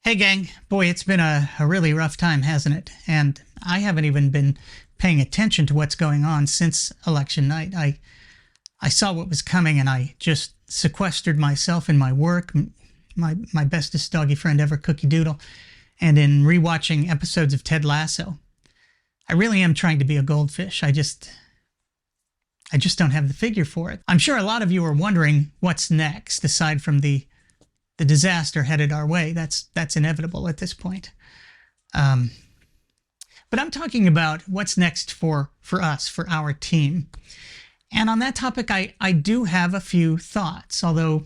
Hey gang, boy, it's been a really rough time, hasn't it? And I haven't even been paying attention to what's going on since election night. I saw what was coming and I just sequestered myself in my work, my bestest doggy friend ever, Cookie Doodle, and in rewatching episodes of Ted Lasso. I really am trying to be a goldfish. I just don't have the figure for it. I'm sure a lot of you are wondering what's next, aside from the disaster headed our way. That's inevitable at this point. But I'm talking about what's next for us, for our team. And on that topic, I do have a few thoughts, although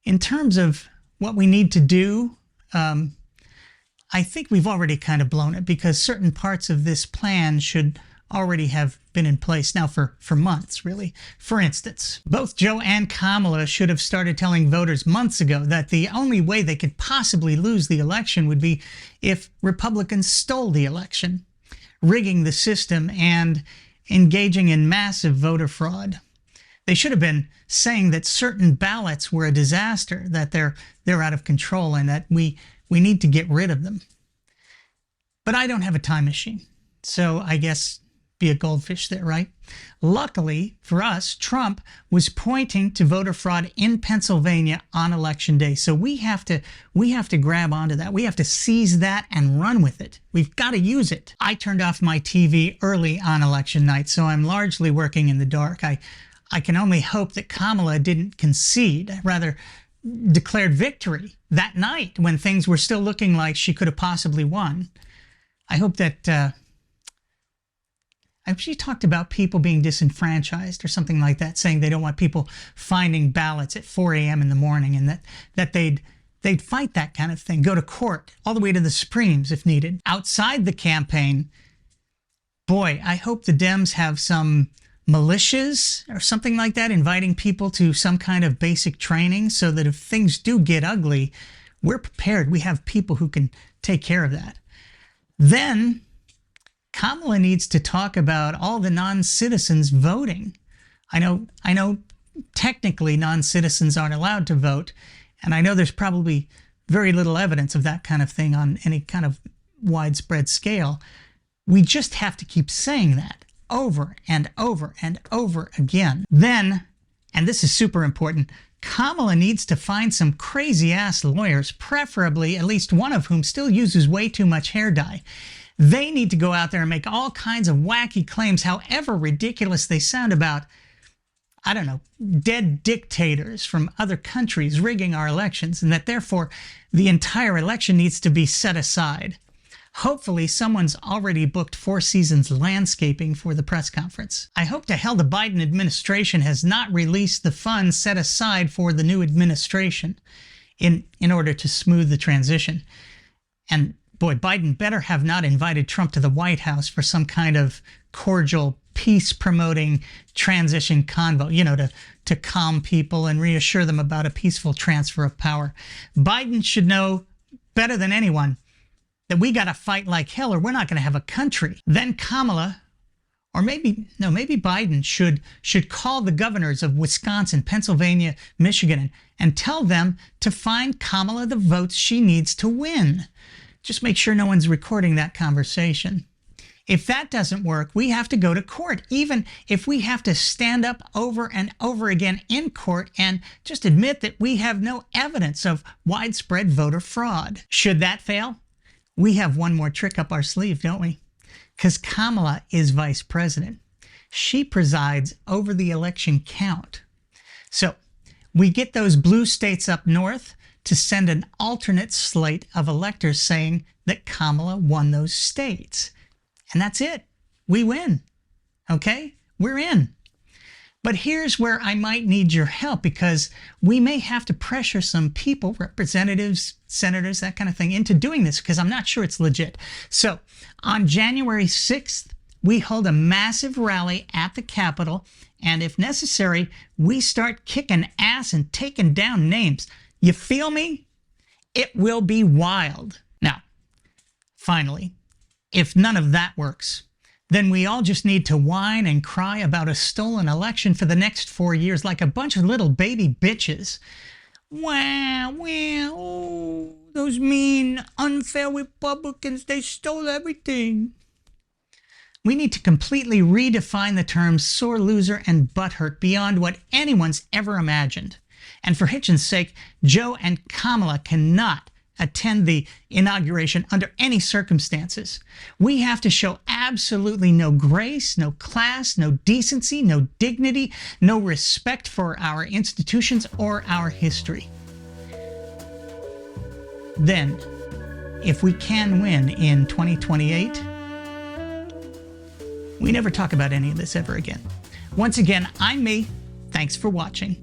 in terms of what we need to do, I think we've already kind of blown it, because certain parts of this plan should already have been in place now for months, really. For instance, both Joe and Kamala should have started telling voters months ago that the only way they could possibly lose the election would be if Republicans stole the election, rigging the system and engaging in massive voter fraud. They should have been saying that certain ballots were a disaster, that they're out of control, and that we need to get rid of them. But I don't have a time machine, so I guess be a goldfish there, right? Luckily for us, Trump was pointing to voter fraud in Pennsylvania on election day. So we have to grab onto that. We have to seize that and run with it. We've got to use it. I turned off my TV early on election night, so I'm largely working in the dark. I can only hope that Kamala didn't concede, rather declared victory that night when things were still looking like she could have possibly won. I hope that she talked about people being disenfranchised or something like that, saying they don't want people finding ballots at 4 a.m. in the morning, and that they'd fight that kind of thing, go to court, all the way to the Supremes if needed. Outside the campaign, boy, I hope the Dems have some militias or something like that, inviting people to some kind of basic training so that if things do get ugly, we're prepared. We have people who can take care of that. Then Kamala needs to talk about all the non-citizens voting. I know technically non-citizens aren't allowed to vote, and I know there's probably very little evidence of that kind of thing on any kind of widespread scale. We just have to keep saying that over and over and over again. Then, and this is super important, Kamala needs to find some crazy-ass lawyers, preferably at least one of whom still uses way too much hair dye. They need to go out there and make all kinds of wacky claims, however ridiculous they sound, about, I don't know, dead dictators from other countries rigging our elections, and that therefore the entire election needs to be set aside. Hopefully someone's already booked Four Seasons landscaping for the press conference. I hope to hell the Biden administration has not released the funds set aside for the new administration in order to smooth the transition. And boy, Biden better have not invited Trump to the White House for some kind of cordial, peace-promoting transition convo, to calm people and reassure them about a peaceful transfer of power. Biden should know better than anyone that we got to fight like hell or we're not going to have a country. Then Kamala, or maybe Biden should call the governors of Wisconsin, Pennsylvania, Michigan, and tell them to find Kamala the votes she needs to win. Just make sure no one's recording that conversation. If that doesn't work, we have to go to court, even if we have to stand up over and over again in court and just admit that we have no evidence of widespread voter fraud. Should that fail, we have one more trick up our sleeve, don't we? Because Kamala is vice president. She presides over the election count. So we get those blue states up north to send an alternate slate of electors saying that Kamala won those states. And that's it. We win. Okay? We're in. But here's where I might need your help, because we may have to pressure some people, representatives, senators, that kind of thing, into doing this, because I'm not sure it's legit. So on January 6th, we hold a massive rally at the Capitol, and if necessary, we start kicking ass and taking down names. You feel me? It will be wild. Now, finally, if none of that works, then we all just need to whine and cry about a stolen election for the next 4 years like a bunch of little baby bitches. Wah, wah, oh, those mean, unfair Republicans, they stole everything. We need to completely redefine the terms sore loser and butthurt beyond what anyone's ever imagined. And for Hitchens' sake, Joe and Kamala cannot attend the inauguration under any circumstances. We have to show absolutely no grace, no class, no decency, no dignity, no respect for our institutions or our history. Then, if we can win in 2028, we never talk about any of this ever again. Once again, I'm me. Thanks for watching.